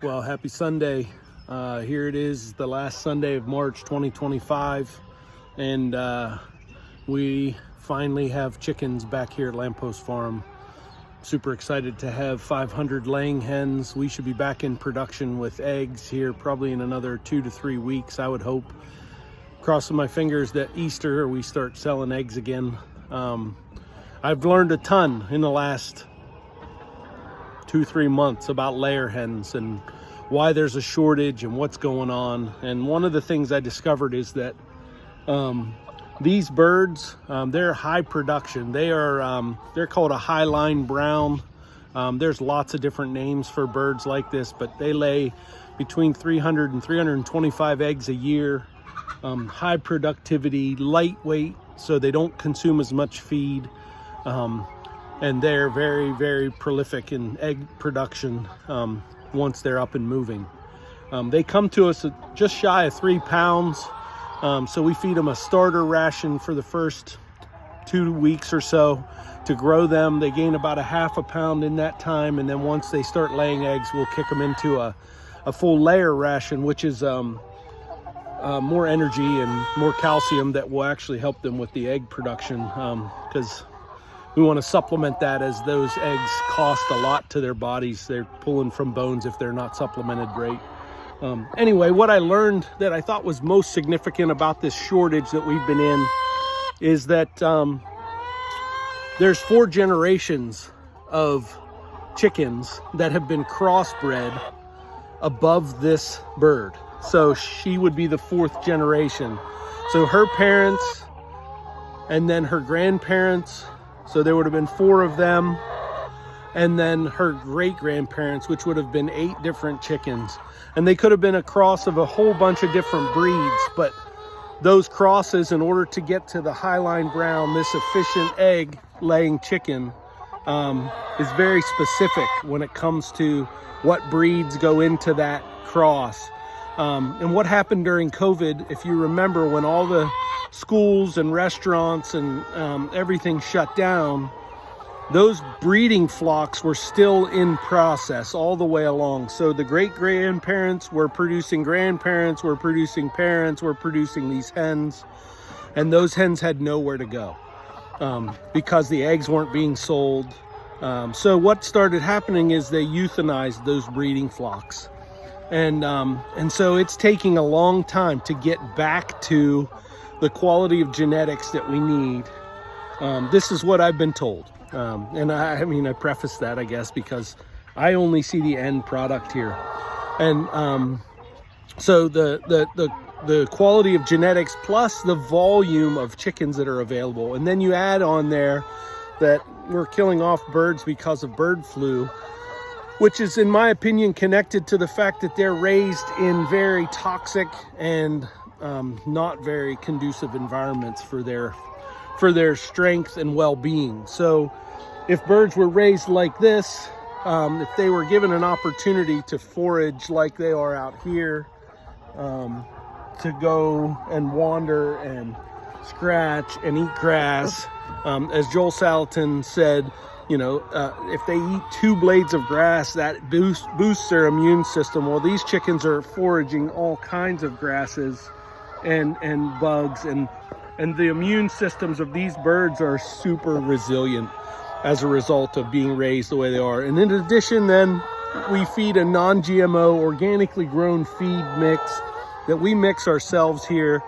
Well, happy Sunday. Here it is, the last Sunday of March 2025, and we finally have chickens back here at Lamppost Farm. Super excited to have 500 laying hens. We should be back in production with eggs here probably in another 2 to 3 weeks, I would hope. Crossing my fingers that Easter we start selling eggs again. I've learned a ton in the last 2-3 months about layer hens and why there's a shortage and what's going on. And one of the things I discovered is that these birds, they're high production. They're called a highline brown. There's lots of different names for birds like this, but they lay between 300 and 325 eggs a year. High productivity, lightweight, so they don't consume as much feed. And they're very, very prolific in egg production once they're up and moving. They come to us at just shy of 3 pounds. So we feed them a starter ration for the first 2 weeks or so to grow them. They gain about a ½ pound in that time. And then once they start laying eggs, we'll kick them into a full layer ration, which is more energy and more calcium that will actually help them with the egg production, because we want to supplement that, as those eggs cost a lot to their bodies. They're pulling from bones if they're not supplemented right. Anyway, what I learned that I thought was most significant about this shortage that we've been in is that there's 4 generations of chickens that have been crossbred above this bird. So she would be the 4th generation. So her parents and then her grandparents, so there would have been 4 of them, and then her great-grandparents, which would have been 8 different chickens. And they could have been a cross of a whole bunch of different breeds, but those crosses, in order to get to the highline brown, this efficient egg-laying chicken, is very specific when it comes to what breeds go into that cross. And what happened during COVID, if you remember, when all the schools and restaurants and everything shut down, those breeding flocks were still in process all the way along. So the great-grandparents were producing grandparents, were producing parents, were producing these hens, and those hens had nowhere to go because the eggs weren't being sold. So what started happening is they euthanized those breeding flocks. And so it's taking a long time to get back to the quality of genetics that we need. This is what I've been told. And I mean, I preface that, I guess, because I only see the end product here. And so the quality of genetics plus the volume of chickens that are available. And then you add on there that we're killing off birds because of bird flu, which is, in my opinion, connected to the fact that they're raised in very toxic and not very conducive environments for their strength and well-being. So if birds were raised like this, if they were given an opportunity to forage like they are out here, to go and wander and scratch and eat grass, as Joel Salatin said, you know, if they eat 2 blades of grass, that boosts their immune system. Well, these chickens are foraging all kinds of grasses and bugs, and the immune systems of these birds are super resilient as a result of being raised the way they are. And in addition, then we feed a non-GMO, organically grown feed mix that we mix ourselves here,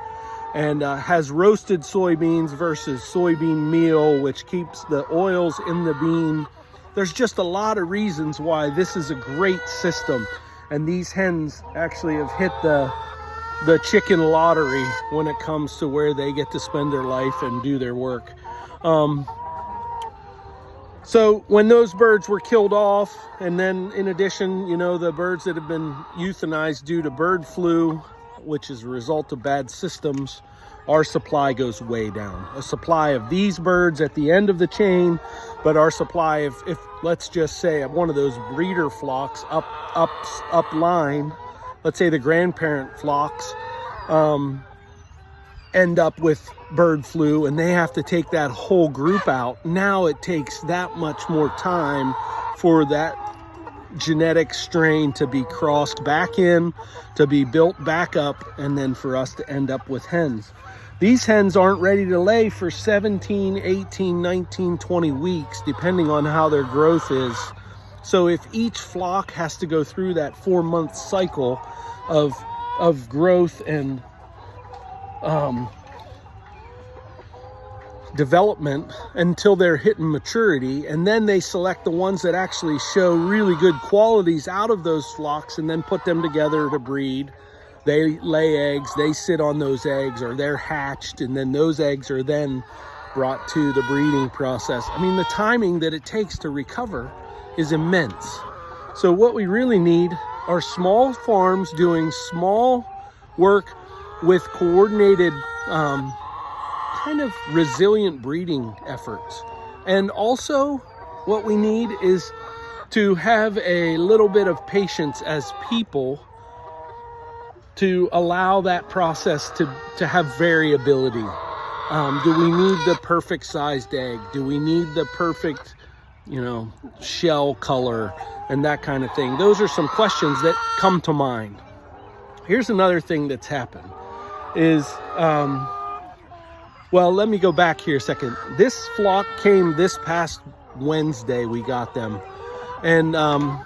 and has roasted soybeans versus soybean meal, which keeps the oils in the bean. There's just a lot of reasons why this is a great system. And these hens actually have hit the chicken lottery when it comes to where they get to spend their life and do their work. So when those birds were killed off, and then in addition, you know, the birds that have been euthanized due to bird flu, which is a result of bad systems, our supply goes way down. A supply of these birds at the end of the chain, but our supply of, if let's just say one of those breeder flocks up line, let's say the grandparent flocks, end up with bird flu and they have to take that whole group out. Now it takes that much more time for that genetic strain to be crossed back in, to be built back up, and then for us to end up with hens. These hens aren't ready to lay for 17, 18, 19, 20 weeks, depending on how their growth is. So if each flock has to go through that 4-month cycle of growth and development until they're hitting maturity, and then they select the ones that actually show really good qualities out of those flocks and then put them together to breed. They lay eggs, they sit on those eggs, or they're hatched, and then those eggs are then brought to the breeding process. I mean, the timing that it takes to recover is immense. So what we really need are small farms doing small work with coordinated kind of resilient breeding efforts. And also what we need is to have a little bit of patience as people to allow that process to have variability. Do we need the perfect sized egg? Do we need the perfect, shell color and that kind of thing? Those are some questions that come to mind. Here's another thing that's happened is, well, let me go back here a second. This flock came this past Wednesday, we got them. And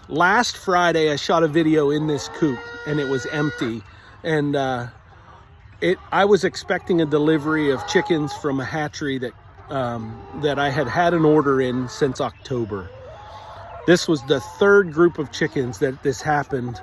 last Friday, I shot a video in this coop and it was empty. And I was expecting a delivery of chickens from a hatchery that I had an order in since October. This was the third group of chickens that this happened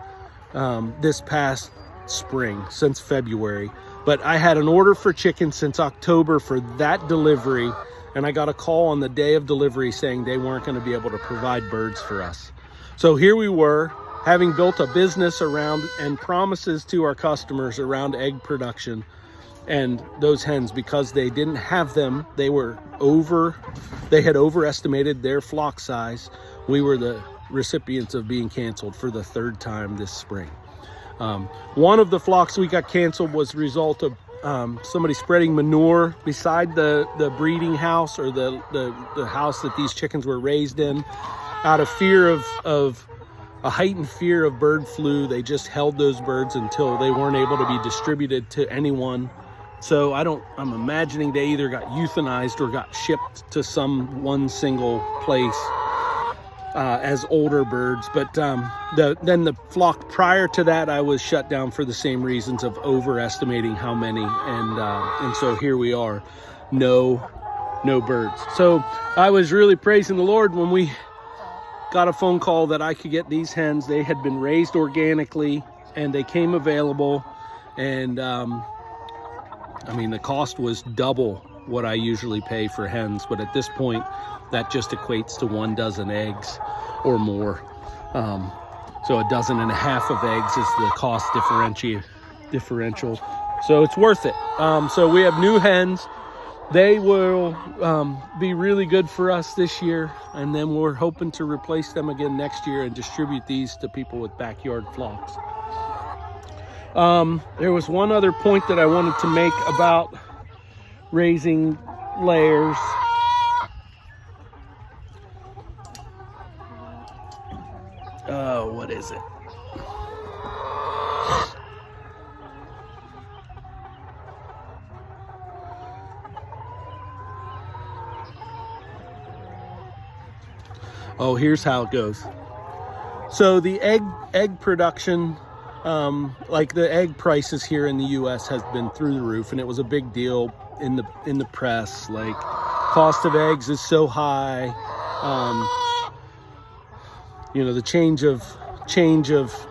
this past spring, since February. But I had an order for chickens since October for that delivery, and I got a call on the day of delivery saying they weren't going to be able to provide birds for us. So here we were, having built a business around and promises to our customers around egg production, and those hens, because they didn't have them, they had overestimated their flock size. We were the recipients of being canceled for the third time this spring. One of the flocks we got canceled was a result of somebody spreading manure beside the breeding house, or the house that these chickens were raised in, out of fear of a heightened fear of bird flu. They just held those birds until they weren't able to be distributed to anyone. So I'm imagining they either got euthanized or got shipped to one single place as older birds. But then the flock prior to that, I was shut down for the same reasons of overestimating how many. And so here we are, no birds. So I was really praising the Lord when we got a phone call that I could get these hens. They had been raised organically and they came available. And I mean, the cost was double what I usually pay for hens, but at this point that just equates to 1 dozen eggs or more. So 1.5 dozen of eggs is the cost differential. So it's worth it. So we have new hens. They will be really good for us this year, and then we're hoping to replace them again next year and distribute these to people with backyard flocks. There was one other point that I wanted to make about raising layers. What is it? Oh, here's how it goes. So the egg production, like the egg prices here in the U.S. has been through the roof, and it was a big deal in the press. Like, cost of eggs is so high. The change of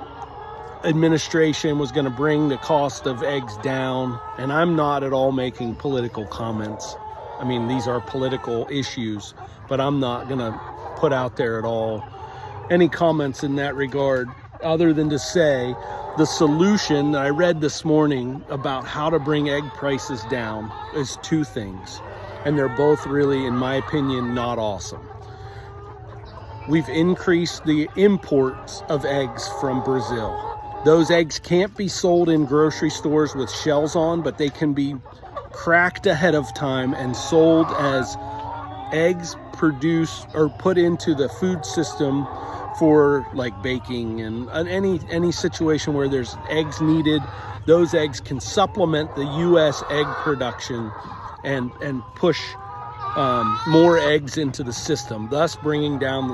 administration was going to bring the cost of eggs down. And I'm not at all making political comments. I mean, these are political issues, but I'm not going to put out there at all any comments in that regard, other than to say the solution that I read this morning about how to bring egg prices down is 2 things. And they're both really, in my opinion, not awesome. We've increased the imports of eggs from Brazil. Those eggs can't be sold in grocery stores with shells on, but they can be cracked ahead of time and sold as eggs produced or put into the food system for like baking and any situation where there's eggs needed. Those eggs can supplement the U.S. egg production and push more eggs into the system, thus bringing down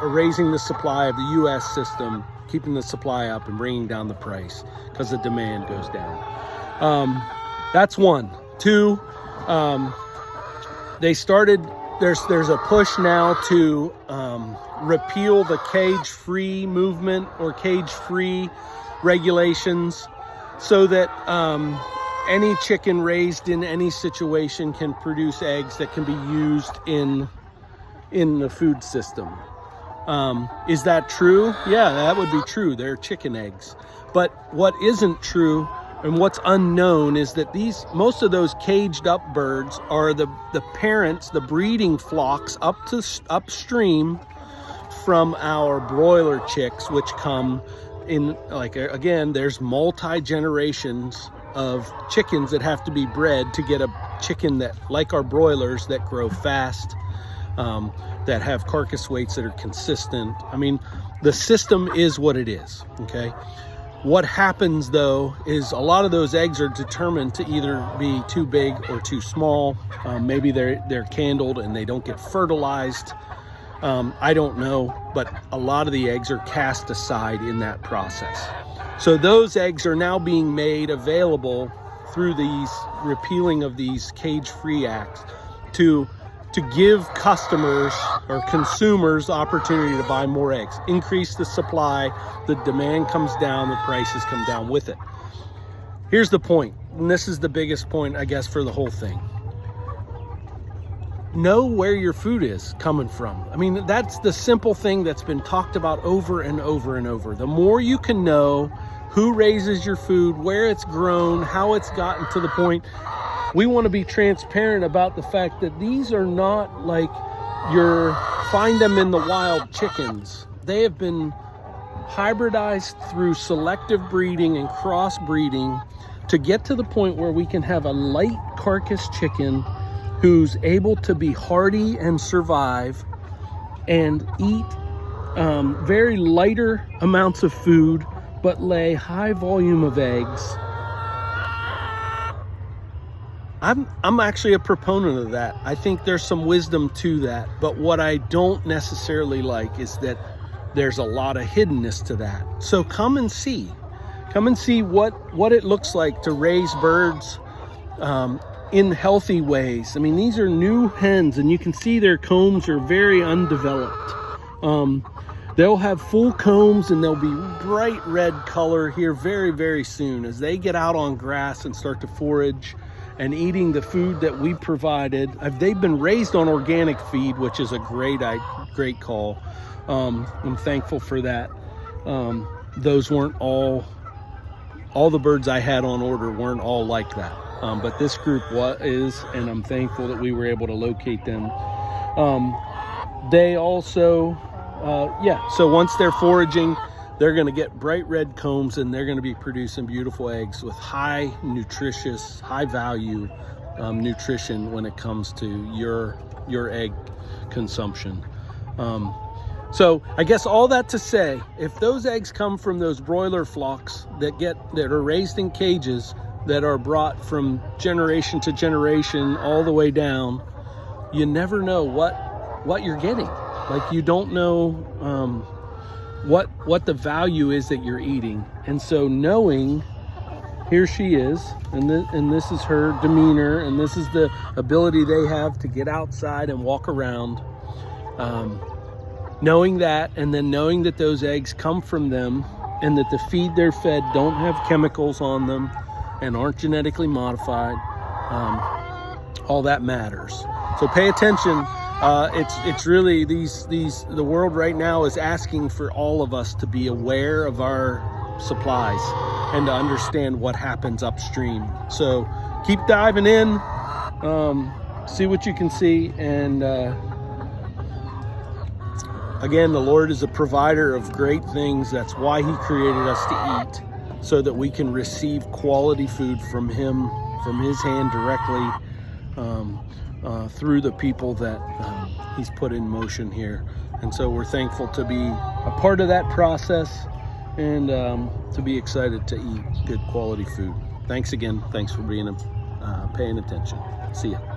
raising the supply of the U.S. system, keeping the supply up and bringing down the price because the demand goes down. That's one. Two, they started, there's a push now to repeal the cage-free movement or cage-free regulations so that any chicken raised in any situation can produce eggs that can be used in the food system. Is that true? Yeah, that would be true. They're chicken eggs. But what isn't true and what's unknown is that most of those caged up birds are the parents, the breeding flocks upstream from our broiler chicks, which come in, like, again, there's multi-generations of chickens that have to be bred to get a chicken that, like our broilers, that grow fast, that have carcass weights that are consistent. I mean, the system is what it is, okay? What happens though is a lot of those eggs are determined to either be too big or too small. Maybe they're candled and they don't get fertilized. I don't know, but a lot of the eggs are cast aside in that process. So those eggs are now being made available through these repealing of these cage-free acts to give customers or consumers opportunity to buy more eggs, increase the supply, the demand comes down, the prices come down with it. Here's the point, and this is the biggest point, I guess, for the whole thing. Know where your food is coming from. I mean, that's the simple thing that's been talked about over and over and over. The more you can know who raises your food, where it's grown, how it's gotten to the point. We want to be transparent about the fact that these are not like your find them in the wild chickens. They have been hybridized through selective breeding and crossbreeding to get to the point where we can have a light carcass chicken who's able to be hardy and survive and eat very lighter amounts of food, but lay high volume of eggs. I'm actually a proponent of that. I think there's some wisdom to that, but what I don't necessarily like is that there's a lot of hiddenness to that. So come and see what it looks like to raise birds in healthy ways. I mean, these are new hens, and you can see their combs are very undeveloped. They'll have full combs and they'll be bright red color here very, very soon as they get out on grass and start to forage and eating the food that we provided. They've been raised on organic feed, which is a great call. I'm thankful for that. Those weren't all the birds I had on order weren't all like that. But this group is, and I'm thankful that we were able to locate them. They also, so once they're foraging, they're going to get bright red combs and they're going to be producing beautiful eggs with high value nutrition when it comes to your egg consumption. So I guess all that to say, if those eggs come from those broiler flocks that are raised in cages that are brought from generation to generation all the way down, you never know what you're getting. Like, you don't know what the value is that you're eating. And so knowing, here she is, and this is her demeanor, and this is the ability they have to get outside and walk around. Knowing that, and then knowing that those eggs come from them and that the feed they're fed don't have chemicals on them and aren't genetically modified, all that matters. So pay attention. It's really the world right now is asking for all of us to be aware of our supplies and to understand what happens upstream. So keep diving in, see what you can see, and again, the Lord is a provider of great things. That's why He created us to eat, so that we can receive quality food from Him, from His hand directly, through the people that He's put in motion here. And so we're thankful to be a part of that process, and to be excited to eat good quality food. Thanks again. Thanks for being paying attention. See ya.